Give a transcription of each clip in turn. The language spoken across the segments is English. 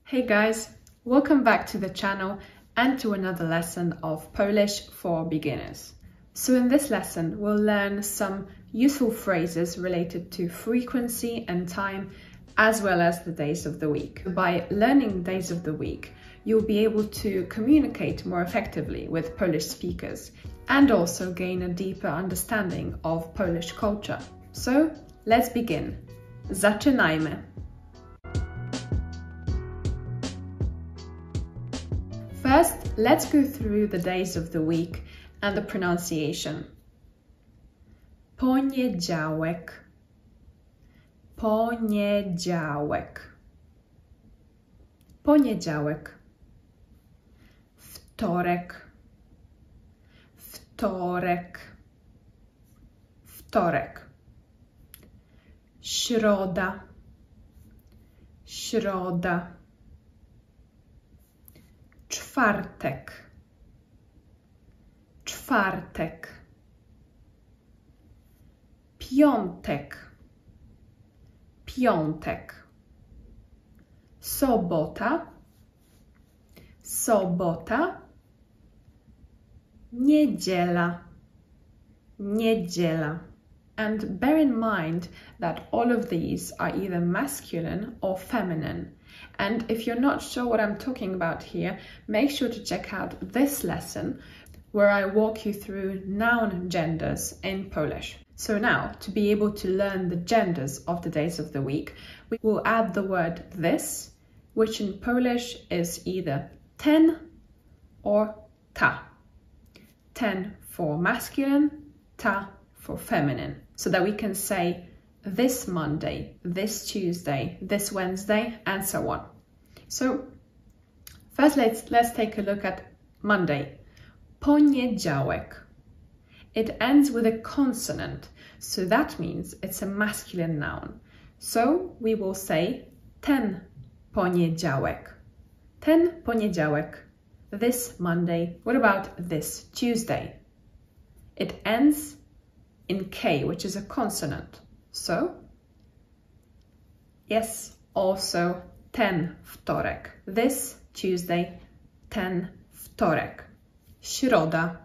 Hey guys, welcome back to the channel and to another lesson of Polish for beginners. So in this lesson, we'll learn some useful phrases related to frequency and time, as well as the days of the week. By learning days of the week, you'll be able to communicate more effectively with Polish speakers and also gain a deeper understanding of Polish culture. So let's begin. Zaczynajmy. First, let's go through the days of the week and the pronunciation. Poniedziałek, poniedziałek, poniedziałek, wtorek, wtorek, wtorek, środa, środa, czwartek, czwartek, piątek, piątek, sobota, sobota, niedziela, niedziela. And bear in mind that all of these are either masculine or feminine. And if you're not sure what I'm talking about here, make sure to check out this lesson where I walk you through noun genders in Polish. So now, to be able to learn the genders of the days of the week, we will add the word this, which in Polish is either ten or ta. Ten for masculine, ta for feminine. So that we can say this Monday, this Tuesday, this Wednesday, and so on. So first let's take a look at Monday. Poniedziałek. It ends with a consonant, so that means it's a masculine noun. So we will say ten poniedziałek. Ten poniedziałek. This Monday. What about this Tuesday? It ends in K, which is a consonant. So, yes, also ten wtorek. This Tuesday, ten wtorek. Środa.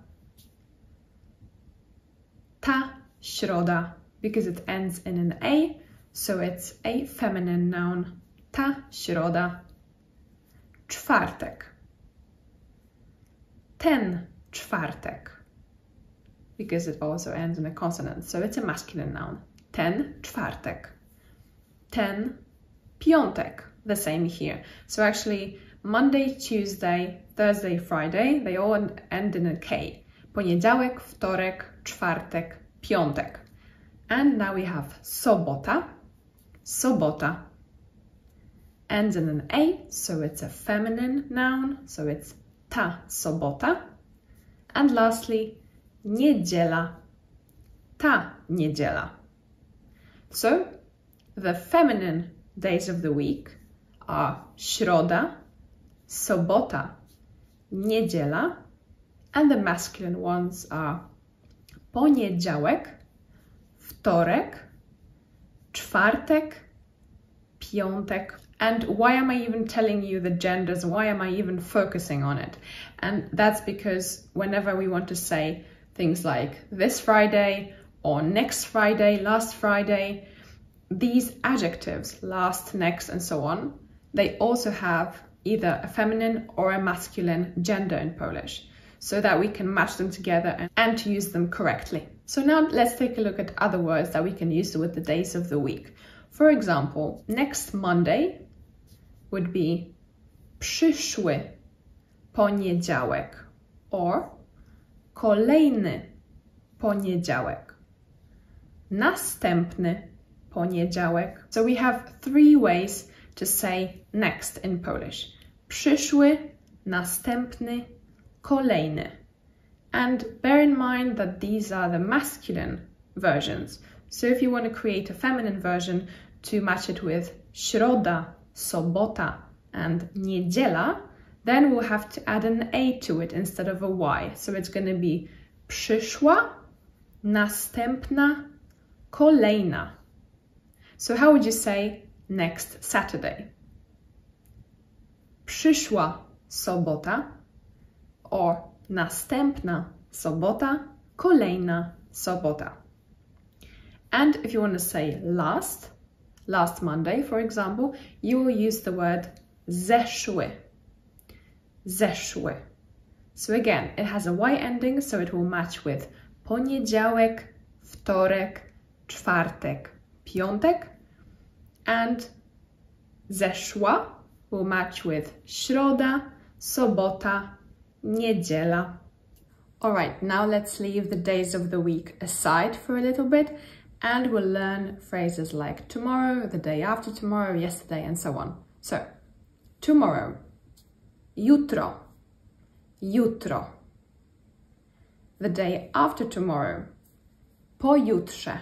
Ta środa, because it ends in an A, so it's a feminine noun. Ta środa. Czwartek. Ten czwartek, because it also ends in a consonant, so it's a masculine noun. Ten czwartek. Ten piątek, the same here. So actually Monday, Tuesday, Thursday, Friday, they all end in a K. Poniedziałek, wtorek, czwartek, piątek. And now we have sobota. Sobota ends in an A, so it's a feminine noun, so it's ta sobota. And lastly, niedziela. Ta niedziela. So, the feminine days of the week are środa, sobota, niedziela, and the masculine ones are poniedziałek, wtorek, czwartek, piątek. And why am I even telling you the genders? Why am I even focusing on it? And that's because whenever we want to say things like this Friday or next Friday, last Friday, these adjectives, last, next, and so on, they also have either a feminine or a masculine gender in Polish, so that we can match them together and to use them correctly. So now let's take a look at other words that we can use with the days of the week. For example, next Monday would be przyszły poniedziałek or kolejny poniedziałek, następny poniedziałek. So we have three ways to say next in Polish. Przyszły, następny, kolejny. And bear in mind that these are the masculine versions. So if you want to create a feminine version to match it with środa, sobota, and niedziela, then we'll have to add an A to it instead of a Y. So it's going to be przyszła, następna, kolejna. So how would you say next Saturday? przyszła sobota, or następna sobota, kolejna sobota. And if you want to say last Monday, for example, you will use the word zeszły. Zeszły. So again, it has a Y ending, so it will match with poniedziałek, wtorek, czwartek, piątek. And zeszła will match with środa, sobota, niedziela. Alright, now let's leave the days of the week aside for a little bit and we'll learn phrases like tomorrow, the day after tomorrow, yesterday, and so on. So, tomorrow, jutro, jutro. The day after tomorrow, pojutrze,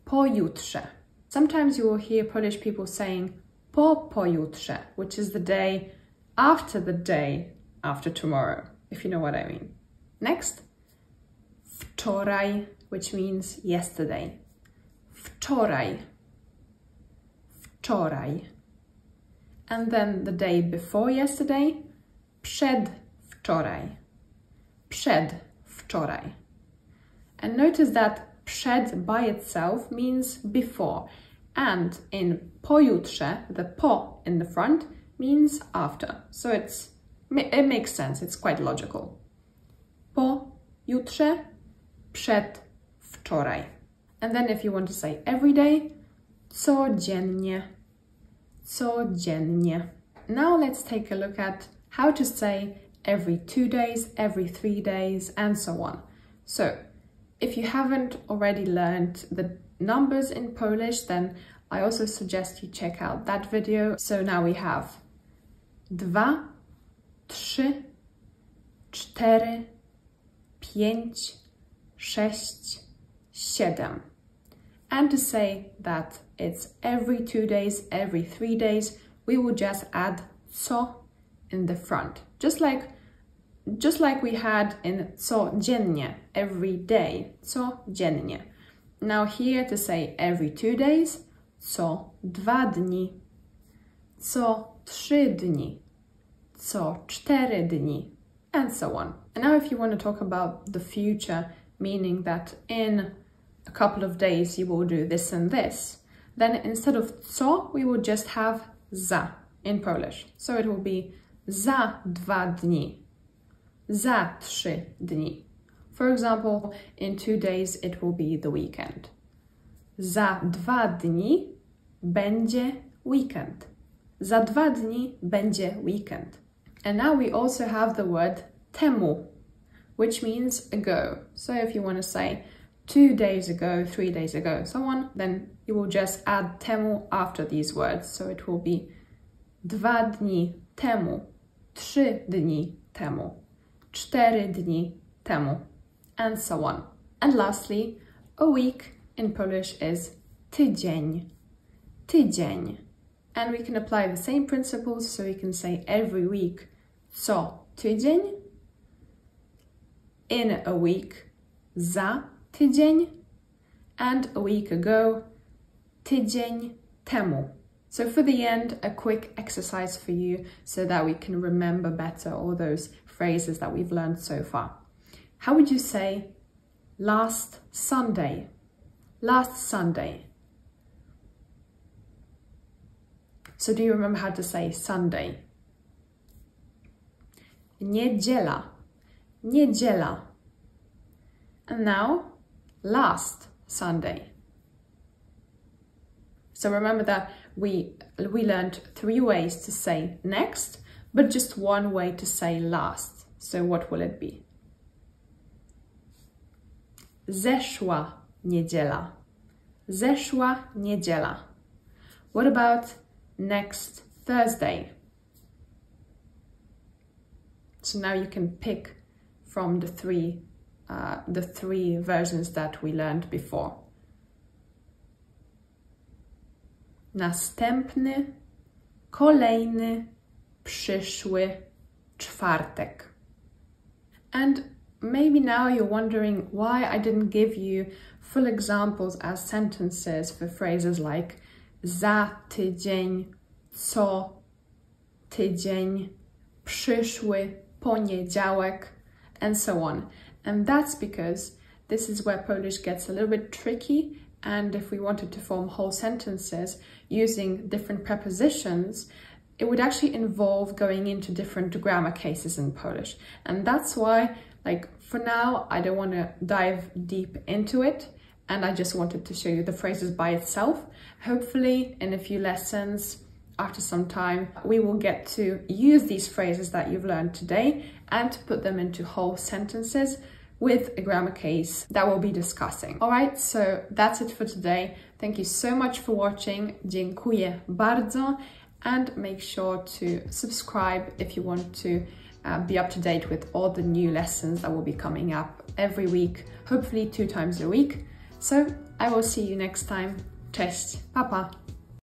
pojutrze. Sometimes you will hear Polish people saying pojutrze, which is the day after tomorrow, if you know what I mean. Next, wczoraj, which means yesterday. Wczoraj, wczoraj. And then the day before yesterday, przedwczoraj, przedwczoraj. And notice that przed by itself means before. And in pojutrze, the po in the front means after. So it makes sense, it's quite logical. Pojutrze, przedwczoraj. And then if you want to say every day, codziennie, codziennie. Now let's take a look at how to say every 2 days, every 3 days, and so on. So, if you haven't already learned the numbers in Polish, then I also suggest you check out that video. So now we have 2, 3, 4, 5, 6, 7. And to say that it's every 2 days, every 3 days, we will just add co in the front. Just like we had in codziennie, every day, codziennie. Now here to say every 2 days, co 2 dni, co 3 dni, co 4 dni, and so on. And now if you want to talk about the future, meaning that in a couple of days you will do this and this, then instead of co, we will just have za in Polish. So it will be za 2 dni, za 3 dni. For example, in 2 days it will be the weekend. Za 2 dni będzie weekend. Za 2 dni będzie weekend. And now we also have the word temu, which means ago. So if you want to say 2 days ago, 3 days ago, so on, then you will just add temu after these words. So it will be 2 dni temu, 3 dni temu, 4 dni temu, and so on. And lastly, a week in Polish is tydzień, tydzień. And we can apply the same principles, so we can say every week co tydzień, in a week za tydzień, and a week ago tydzień temu. So for the end, a quick exercise for you so that we can remember better all those phrases that we've learned so far. How would you say last Sunday? Last Sunday. So do you remember how to say Sunday? Niedziela, niedziela. And now, last Sunday. So remember that we learned 3 ways to say next, but just 1 way to say last. So what will it be? Zeszła niedziela. Zeszła niedziela. What about next Thursday? So now you can pick from the three versions that we learned before. Następny, kolejny, przyszły, czwartek. And maybe now you're wondering why I didn't give you full examples as sentences for phrases like za tydzień, co tydzień, przyszły, poniedziałek, and so on. And that's because this is where Polish gets a little bit tricky, and if we wanted to form whole sentences using different prepositions, it would actually involve going into different grammar cases in Polish. And that's why, like, for now, I don't want to dive deep into it, and I just wanted to show you the phrases by itself. Hopefully, in a few lessons, after some time, we will get to use these phrases that you've learned today and to put them into whole sentences with a grammar case that we'll be discussing. All right, so that's it for today. Thank you so much for watching. Dziękuję bardzo. And make sure to subscribe if you want to be up to date with all the new lessons that will be coming up every week, hopefully 2 times a week. So I will see you next time. Cześć, pa pa!